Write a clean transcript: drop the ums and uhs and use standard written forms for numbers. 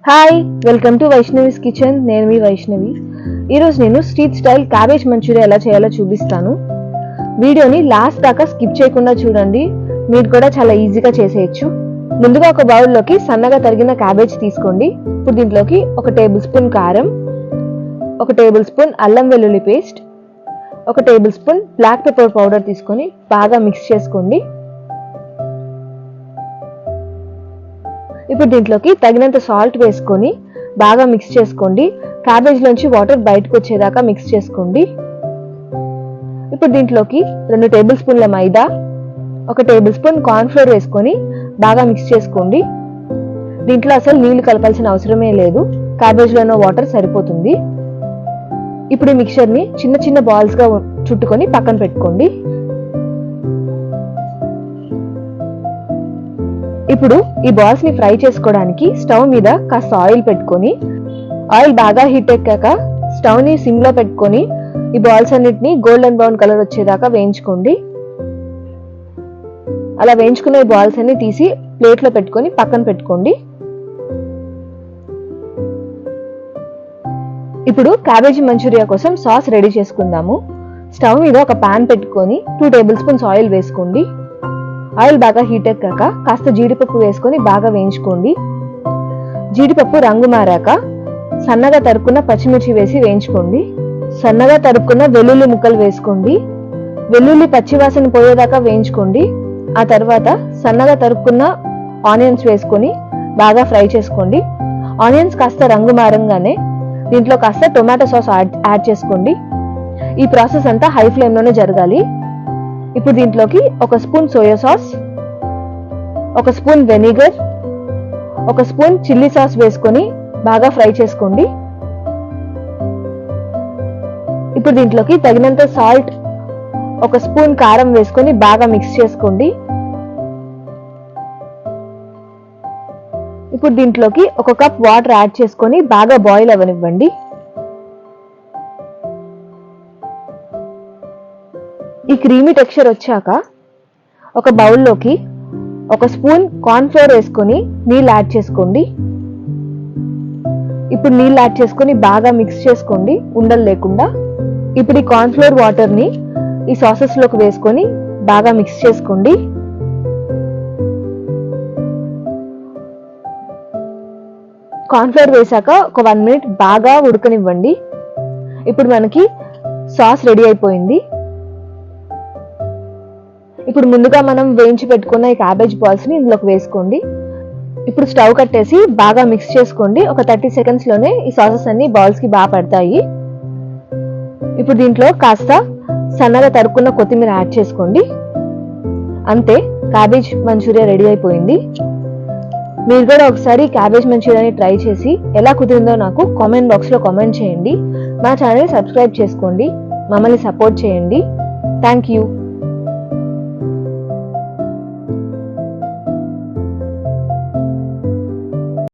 Hi, welcome to Vaishnavi's kitchen. నేను మీ వైష్ణవి. ఈరోజు నేను స్ట్రీట్ స్టైల్ క్యాబేజ్ మంచూరియా ఎలా చేయాలో చూపిస్తాను. వీడియోని లాస్ట్ దాకా స్కిప్ చేయకుండా చూడండి, మీరు కూడా చాలా ఈజీగా చేసేయచ్చు. ముందుగా ఒక బౌల్లోకి సన్నగా తరిగిన క్యాబేజ్ తీసుకోండి. ఇప్పుడు దీంట్లోకి 1 టేబుల్ స్పూన్ కారం, 1 టేబుల్ స్పూన్ అల్లం వెల్లుల్లి paste, 1 tablespoon black pepper powder తీసుకొని బాగా మిక్స్ చేసుకోండి. ఇప్పుడు దీంట్లోకి తగినంత సాల్ట్ వేసుకొని బాగా మిక్స్ చేసుకోండి. క్యాబేజ్ లోంచి వాటర్ బయటకు వచ్చేదాకా మిక్స్ చేసుకోండి. ఇప్పుడు దీంట్లోకి 2 టేబుల్ స్పూన్ల మైదా, 1 టేబుల్ స్పూన్ కార్న్ ఫ్లోర్ వేసుకొని బాగా మిక్స్ చేసుకోండి. దీంట్లో అసలు నీళ్లు కలపాల్సిన అవసరమే లేదు, క్యాబేజ్ లో ఉన్న వాటర్ సరిపోతుంది. ఇప్పుడు ఈ మిక్చర్ ని చిన్న చిన్న బాల్స్ గా చుట్టుకొని పక్కన పెట్టుకోండి. ఇప్పుడు ఈ బాల్స్ ని ఫ్రై చేసుకోవడానికి స్టవ్ మీద కాస్త ఆయిల్ పెట్టుకొని, ఆయిల్ బాగా హీట్ ఎక్కాక స్టవ్ ని సిమ్ లో పెట్టుకొని ఈ బాల్స్ అన్నిటిని గోల్డెన్ బ్రౌన్ కలర్ వచ్చేదాకా వేయించుకోండి. అలా వేయించుకున్న ఈ బాల్స్ అన్ని తీసి ప్లేట్ లో పెట్టుకొని పక్కన పెట్టుకోండి. ఇప్పుడు క్యాబేజీ మంచూరియా కోసం సాస్ రెడీ చేసుకుందాము. స్టవ్ మీద ఒక పాన్ పెట్టుకొని 2 టేబుల్ స్పూన్స్ ఆయిల్ వేసుకోండి. ఆయిల్ బాగా హీట్ ఎక్కాక కాస్త జీడిపప్పు వేసుకొని బాగా వేయించుకోండి. జీడిపప్పు రంగు మారాక సన్నగా తరుక్కున్న పచ్చిమిర్చి వేసి వేయించుకోండి. సన్నగా తరుక్కున్న వెల్లుల్లి ముక్కలు వేసుకోండి. వెల్లుల్లి పచ్చివాసన పోయేదాకా వేయించుకోండి. ఆ తర్వాత సన్నగా తరుక్కున్న ఆనియన్స్ వేసుకొని బాగా ఫ్రై చేసుకోండి. ఆనియన్స్ కాస్త రంగు మారంగానే దీంట్లో కాస్త టొమాటో సాస్ యాడ్ చేసుకోండి. ఈ ప్రాసెస్ అంతా హై ఫ్లేమ్ లోనే జరగాలి. ఇప్పుడు దీంట్లోకి 1 spoon soya sauce, 1 spoon vinegar, 1 spoon chilli sauce వేసుకొని బాగా ఫ్రై చేసుకోండి. ఇప్పుడు దీంట్లోకి తగినంత సాల్ట్, 1 స్పూన్ కారం వేసుకొని బాగా మిక్స్ చేసుకోండి. ఇప్పుడు దీంట్లోకి 1 కప్ వాటర్ యాడ్ చేసుకొని బాగా బాయిల్ అవ్వనివ్వండి. ఈ క్రీమీ టెక్స్చర్ వచ్చాక ఒక బౌల్లోకి 1 స్పూన్ కార్న్ ఫ్లోర్ వేసుకొని నీళ్ళు యాడ్ చేసుకోండి. ఇప్పుడు నీళ్ళు యాడ్ చేసుకొని బాగా మిక్స్ చేసుకోండి ఉండలు లేకుండా. ఇప్పుడు ఈ కార్న్ ఫ్లోర్ వాటర్ ని ఈ సాసెస్ లోకి వేసుకొని బాగా మిక్స్ చేసుకోండి. కార్న్ ఫ్లోర్ వేసాక ఒక 1 మినిట్ బాగా ఉడకనివ్వండి. ఇప్పుడు మనకి సాస్ రెడీ అయిపోయింది. ఇప్పుడు ముందుగా మనం వేయించి పెట్టుకున్న ఈ క్యాబేజ్ బాల్స్ ని ఇందులోకి వేసుకోండి. ఇప్పుడు స్టవ్ కట్టేసి బాగా మిక్స్ చేసుకోండి. ఒక 30 సెకండ్స్ లోనే ఈ సాసెస్ అన్ని బాల్స్ కి బాగా పడతాయి. ఇప్పుడు దీంట్లో కాస్త సన్నగా తరుక్కున్న కొత్తిమీర యాడ్ చేసుకోండి. అంతే, క్యాబేజ్ మంచూరియా రెడీ అయిపోయింది. మీరు కూడా ఒకసారి క్యాబేజ్ మంచూరియాని ట్రై చేసి ఎలా కుదిరిందో నాకు కామెంట్ బాక్స్ లో కామెంట్ చేయండి. మా ఛానల్ సబ్స్క్రైబ్ చేసుకోండి, మమ్మల్ని సపోర్ట్ చేయండి. Thank you.